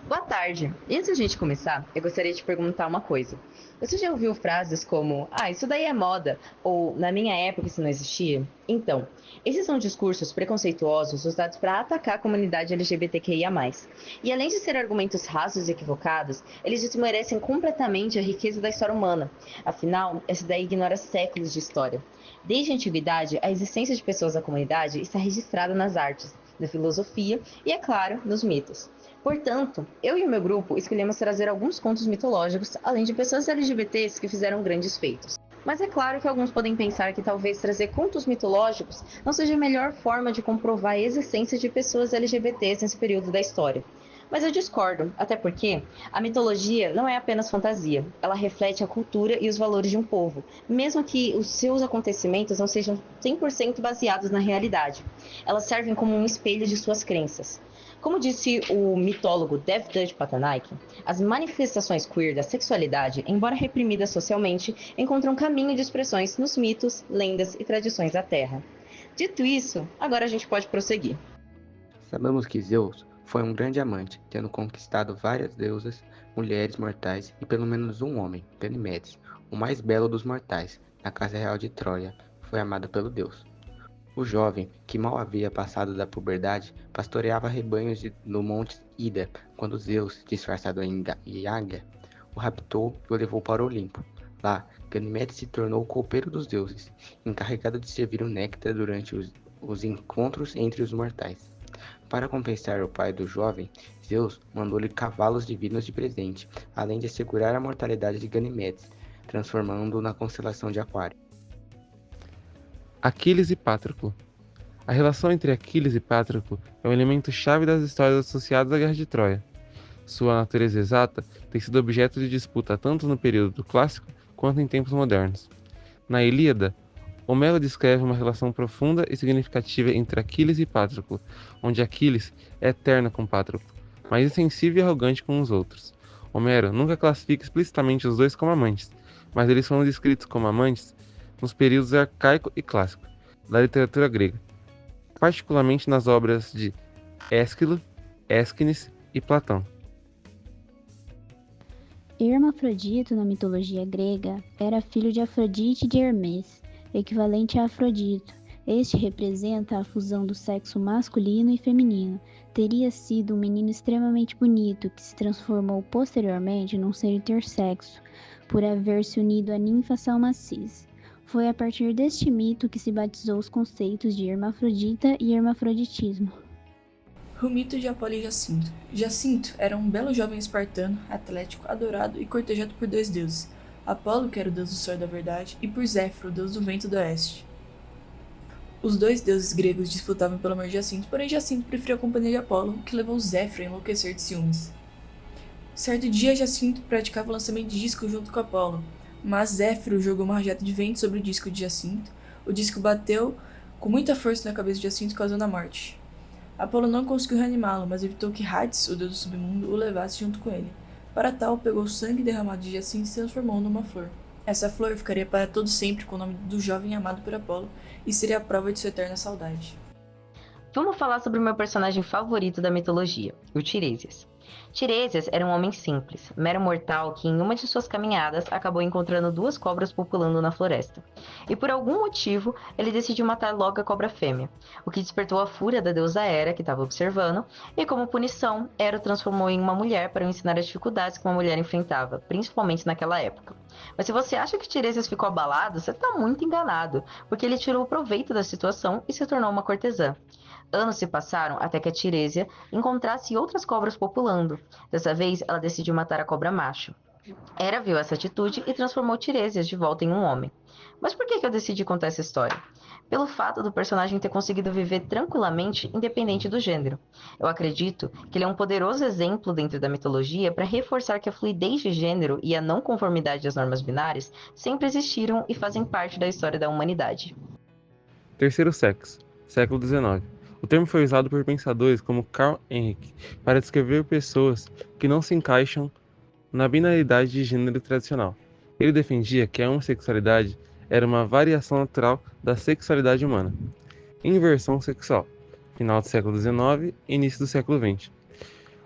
Boa tarde. E antes de a gente começar, eu gostaria de perguntar uma coisa. Você já ouviu frases como, isso daí é moda, ou na minha época isso não existia? Então, esses são discursos preconceituosos usados para atacar a comunidade LGBTQIA+. E além de ser argumentos rasos e equivocados, eles desmerecem completamente a riqueza da história humana. Afinal, essa daí ignora séculos de história. Desde a antiguidade, a existência de pessoas da comunidade está registrada nas artes, na filosofia e, é claro, nos mitos. Portanto, eu e o meu grupo escolhemos trazer alguns contos mitológicos, além de pessoas LGBTs que fizeram grandes feitos. Mas é claro que alguns podem pensar que talvez trazer contos mitológicos não seja a melhor forma de comprovar a existência de pessoas LGBTs nesse período da história. Mas eu discordo, até porque a mitologia não é apenas fantasia, ela reflete a cultura e os valores de um povo, mesmo que os seus acontecimentos não sejam 100% baseados na realidade. Elas servem como um espelho de suas crenças. Como disse o mitólogo Devdutt Patnaik, as manifestações queer da sexualidade, embora reprimidas socialmente, encontram caminho de expressões nos mitos, lendas e tradições da Terra. Dito isso, agora a gente pode prosseguir. Sabemos que Zeus foi um grande amante, tendo conquistado várias deusas, mulheres mortais e pelo menos um homem, Ganimedes, o mais belo dos mortais, na casa real de Troia, foi amado pelo deus. O jovem, que mal havia passado da puberdade, pastoreava rebanhos no monte Ida, quando Zeus, disfarçado em águia, o raptou e o levou para o Olimpo. Lá, Ganimedes se tornou o copeiro dos deuses, encarregado de servir o néctar durante os encontros entre os mortais. Para compensar o pai do jovem, Zeus mandou-lhe cavalos divinos de presente, além de assegurar a mortalidade de Ganimedes, transformando-o na constelação de Aquário. Aquiles e Patroclo. A relação entre Aquiles e Patroclo é um elemento chave das histórias associadas à Guerra de Troia. Sua natureza exata tem sido objeto de disputa tanto no período clássico quanto em tempos modernos. Na Ilíada, Homero descreve uma relação profunda e significativa entre Aquiles e Patroclo, onde Aquiles é eterno com Patroclo, mas insensível e arrogante com os outros. Homero nunca classifica explicitamente os dois como amantes, mas eles foram descritos como amantes nos períodos arcaico e clássico da literatura grega, particularmente nas obras de Ésquilo, Ésquines e Platão. Hermafrodito, na mitologia grega, era filho de Afrodite e de Hermes, equivalente a Afrodito. Este representa a fusão do sexo masculino e feminino. Teria sido um menino extremamente bonito, que se transformou posteriormente num ser intersexo, por haver se unido à ninfa Salmacis. Foi a partir deste mito que se batizou os conceitos de hermafrodita e hermafroditismo. O mito de Apolo e Jacinto. Jacinto era um belo jovem espartano, atlético, adorado e cortejado por dois deuses. Apolo, que era o deus do sol e da verdade, e por Zéfiro, o deus do vento do oeste. Os dois deuses gregos disputavam pelo amor de Jacinto, porém Jacinto preferiu a companhia de Apolo, o que levou Zéfiro a enlouquecer de ciúmes. Certo dia, Jacinto praticava o lançamento de disco junto com Apolo, mas Zéfiro jogou uma rajada de vento sobre o disco de Jacinto. O disco bateu com muita força na cabeça de Jacinto, causando a morte. Apolo não conseguiu reanimá-lo, mas evitou que Hades, o deus do submundo, o levasse junto com ele. Para tal, pegou o sangue derramado de Jacinto e se transformou numa flor. Essa flor ficaria para todo sempre com o nome do jovem amado por Apolo e seria a prova de sua eterna saudade. Vamos falar sobre o meu personagem favorito da mitologia, o Tiresias. Tiresias era um homem simples, mero mortal que em uma de suas caminhadas acabou encontrando duas cobras populando na floresta. E por algum motivo, ele decidiu matar logo a cobra fêmea, o que despertou a fúria da deusa Hera, que estava observando, e como punição, Hera o transformou em uma mulher para o ensinar as dificuldades que uma mulher enfrentava, principalmente naquela época. Mas se você acha que Tiresias ficou abalado, você está muito enganado, porque ele tirou o proveito da situação e se tornou uma cortesã. Anos se passaram até que a Tiresia encontrasse outras cobras populando. Dessa vez, ela decidiu matar a cobra macho. Hera viu essa atitude e transformou Tiresias de volta em um homem. Mas por que eu decidi contar essa história? Pelo fato do personagem ter conseguido viver tranquilamente, independente do gênero. Eu acredito que ele é um poderoso exemplo dentro da mitologia para reforçar que a fluidez de gênero e a não conformidade às normas binárias sempre existiram e fazem parte da história da humanidade. Terceiro sexo, século XIX. O termo foi usado por pensadores como Karl Henrik para descrever pessoas que não se encaixam na binaridade de gênero tradicional. Ele defendia que a homossexualidade era uma variação natural da sexualidade humana. Inversão sexual, final do século XIX e início do século XX.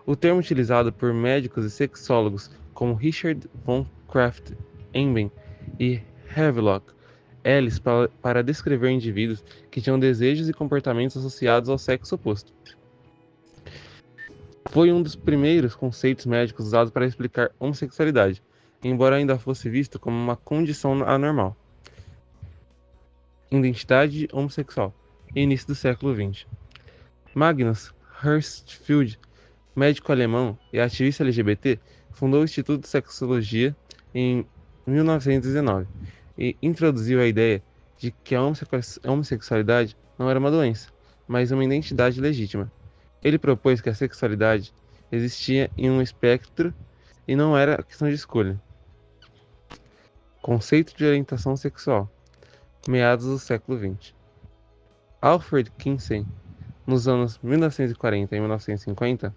O termo utilizado por médicos e sexólogos como Richard von Krafft-Ebing e Havelock Ellis para descrever indivíduos que tinham desejos e comportamentos associados ao sexo oposto. Foi um dos primeiros conceitos médicos usados para explicar homossexualidade, embora ainda fosse visto como uma condição anormal. Identidade homossexual, início do século XX. Magnus Hirschfeld, médico alemão e ativista LGBT, fundou o Instituto de Sexologia em 1919 e introduziu a ideia de que a homossexualidade não era uma doença, mas uma identidade legítima. Ele propôs que a sexualidade existia em um espectro e não era questão de escolha. Conceito de orientação sexual, meados do século XX. Alfred Kinsey, nos anos 1940 e 1950,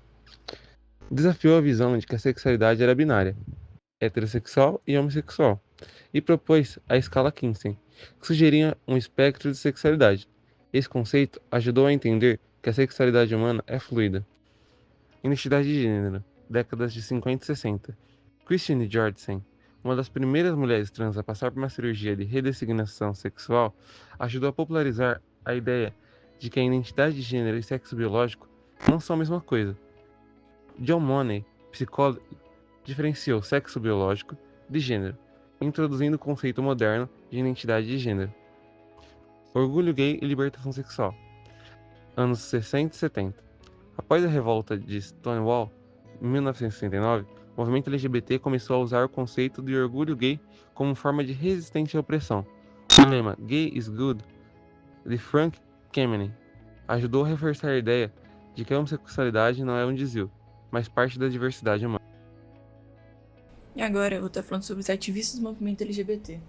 desafiou a visão de que a sexualidade era binária, heterossexual e homossexual, e propôs a escala Kinsey, que sugeria um espectro de sexualidade. Esse conceito ajudou a entender que a sexualidade humana é fluida. Identidade de gênero, décadas de 50 e 60. Christine Jorgensen, uma das primeiras mulheres trans a passar por uma cirurgia de redesignação sexual, ajudou a popularizar a ideia de que a identidade de gênero e sexo biológico não são a mesma coisa. John Money, psicólogo, diferenciou sexo biológico de gênero, introduzindo o conceito moderno de identidade de gênero. Orgulho gay e libertação sexual. Anos 60 e 70. Após a revolta de Stonewall, em 1969, o movimento LGBT começou a usar o conceito de orgulho gay como forma de resistência à opressão. O lema "Gay is Good", de Frank Kameny, ajudou a reforçar a ideia de que a homossexualidade não é um desvio, mas parte da diversidade humana. E agora eu vou estar falando sobre os ativistas do movimento LGBT.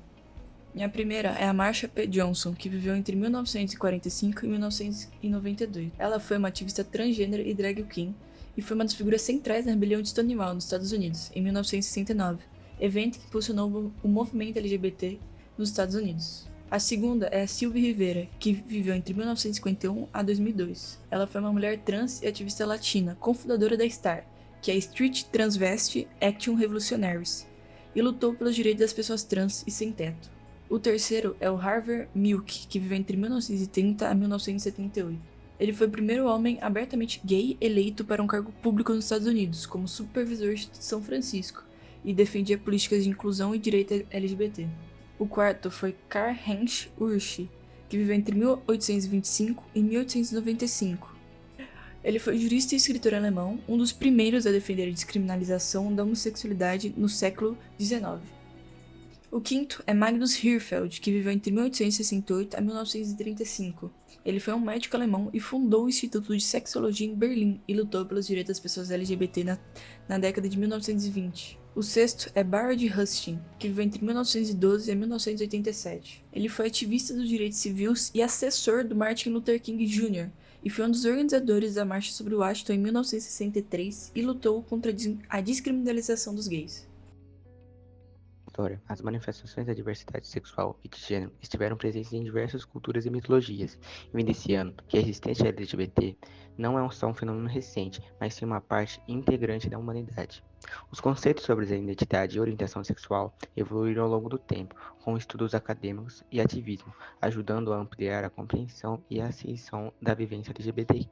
E a primeira é a Marsha P. Johnson, que viveu entre 1945 e 1992. Ela foi uma ativista transgênero e drag queen, e foi uma das figuras centrais na rebelião de Stonewall, nos Estados Unidos, em 1969, evento que impulsionou o movimento LGBT nos Estados Unidos. A segunda é a Sylvie Rivera, que viveu entre 1951 a 2002. Ela foi uma mulher trans e ativista latina, cofundadora da STAR, que é Street Transvestite Action Revolutionaries, e lutou pelos direitos das pessoas trans e sem teto. O terceiro é o Harvey Milk, que viveu entre 1930 a 1978. Ele foi o primeiro homem abertamente gay eleito para um cargo público nos Estados Unidos, como supervisor de São Francisco, e defendia políticas de inclusão e direito LGBT. O quarto foi Karl-Heinz Ursch, que viveu entre 1825 e 1895. Ele foi jurista e escritor alemão, um dos primeiros a defender a descriminalização da homossexualidade no século XIX. O quinto é Magnus Hirschfeld, que viveu entre 1868 a 1935. Ele foi um médico alemão e fundou o Instituto de Sexologia em Berlim e lutou pelos direitos das pessoas LGBT na década de 1920. O sexto é Barrett Husting, que viveu entre 1912 e 1987. Ele foi ativista dos direitos civis e assessor do Martin Luther King Jr., e foi um dos organizadores da Marcha sobre Washington em 1963 e lutou contra a descriminalização dos gays. As manifestações da diversidade sexual e de gênero estiveram presentes em diversas culturas e mitologias, evidenciando que a existência LGBT não é só um fenômeno recente, mas sim uma parte integrante da humanidade. Os conceitos sobre a identidade e orientação sexual evoluíram ao longo do tempo, com estudos acadêmicos e ativismo, ajudando a ampliar a compreensão e a aceição da vivência LGBT.